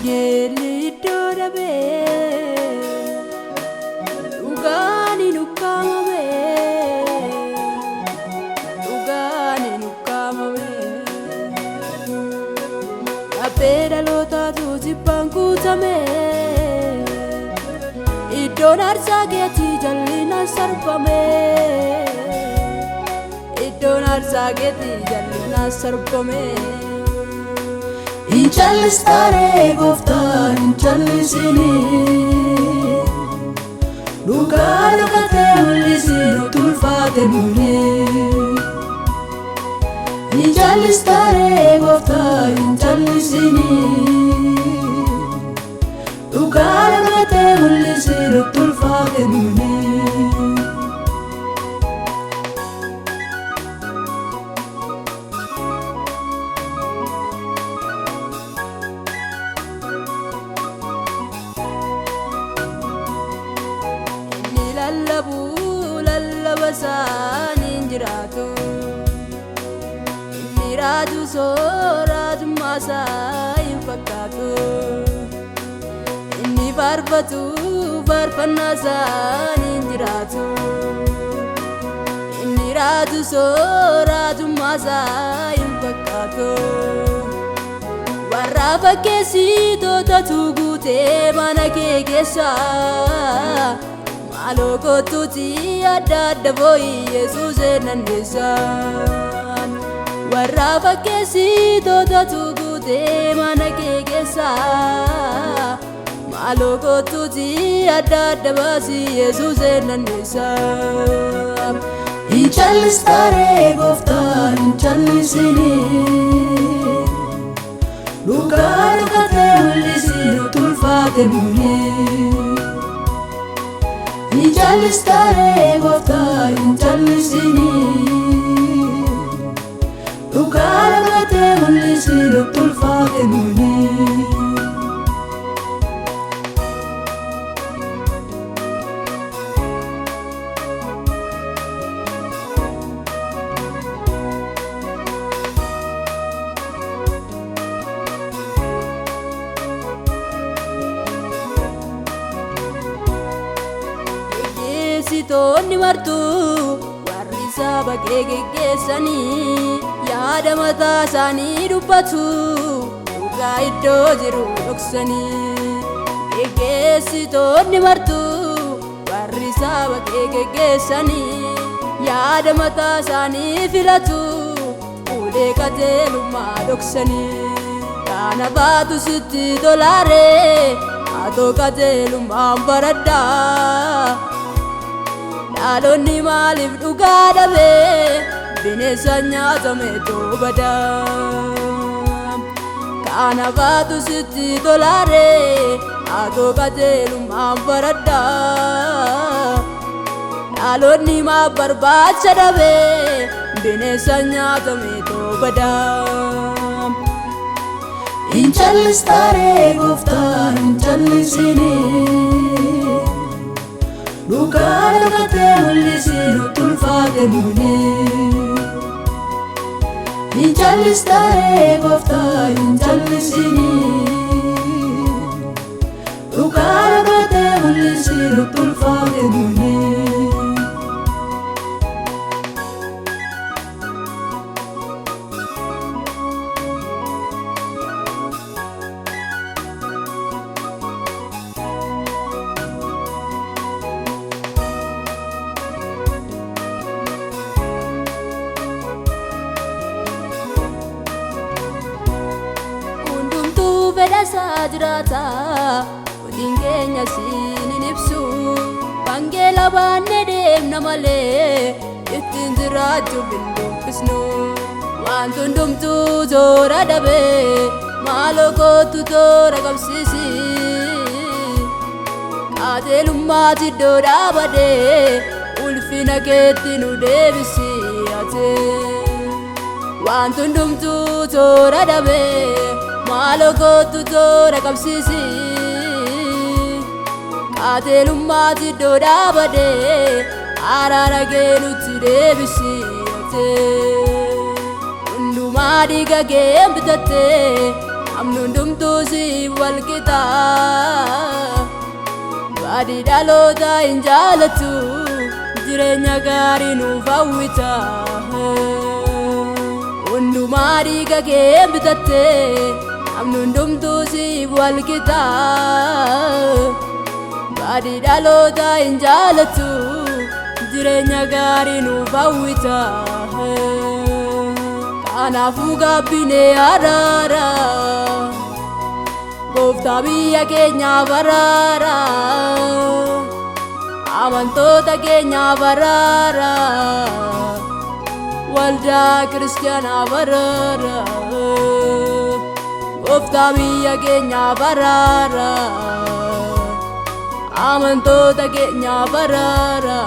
Wangeelli iddoo dhabee dhugaan hin ukkaamame, dhugaan hin ukkaamame. Dhabbee dhalootaatu jibbaan guutame, iddoon aarsaa keetii jallinaan sarbame, iddoon aarsaa keetii jallinaan sarbame. Hin callistaaree gooftaan hin callisini, dhugaa dhokatee mul'isi nutti ulfaate nuuni. Hin callistaaree gooftaan hin callisini, dhugaa dhokatee mul'isi nutti ulfaate nuuni. Lallaba isaanii hin jiraatu, inni raaju sooraatummaa isaa hin fakkaatu. Inni faarfatu faarfannaa isaanii hin jiraatu, inni raaju sooraatummaa isaa hin fakkaatu. Warra fakkeessitootatu guutee mana kee keessa, maaloo kottuuti adda adda boo'i Yesuus eenandeessa. Warra fakkeessitootatu guutee mana kee keessa, maaloo kottuuti adda adda baasi Yesuus eenandeessa. Hin callistaaree gooftaan hin callisini, dhugaa dhokatee mul'isi nutti ulfaate nuuni. Hin callistaaree gooftaan hin callisini, dhugaa dhokatee mul'isi nutti ulfaate nuuni. Sitoonni martuu warri saba kee geggeessanii, yaada mataa isaanii dubbatu, dhugaa iddoo jiru dhoksanii. Geggeessitoonni martuu warri saba kee geggeessanii, yaada mataa isaanii filatu, ulee qajeelummaa dhoksanii. Kana baatu sitti tolaaree atoo qajeelummaan baradhaa. Dhaloonni maaliif dhugaa dhabee bineensa nyaatame badaa. Kana baatu sitti tolaaree atoo qajeelummaan baradhaa. Dhaloonni maaf barbaacha dhabee bineensa nyaatame badaa. Hin callistaaree gooftaan hin callisini, dhugaa dhokatee mul'isi nutti ulfaate nuuni. Hin callistaaree gooftaan hin callisini, dhugaa dhokatee mul'isi nutti ulfaate nuuni. Fedhasaa jiraata waliin keenya siin hin ibsu, wangeela baannee deemna malee ittiin jiraachuuf hin dubbisnu. Wanti hundumtuu toora dhabee maaloo kottu toora qabsiisi, qajeelummaatti iddoo dhaabadee ulfina keetti nu deebisi ate. Wanti hundumtuu toora dhabee maaloo kottu toora qabsiisi, qajeelummaatti iddoo dhaabadee araara kee nutti deebisi ate. Hundumaa dhiiga kee bitattee Namnu dumtusi walkita Badi dalota injalatu Jirenya gari nufawita Undu mari kake bitate Namnu dumtusi walkita Badi dalota injalatu Jirenya gari nufawita Kanaafuu gabbinee araara Gooftaa biyya keenya baraara Amantoota keenya baraara Waldaa kiristaanaa baraara Gooftaa biyya keenya baraara Amantoota keenya baraara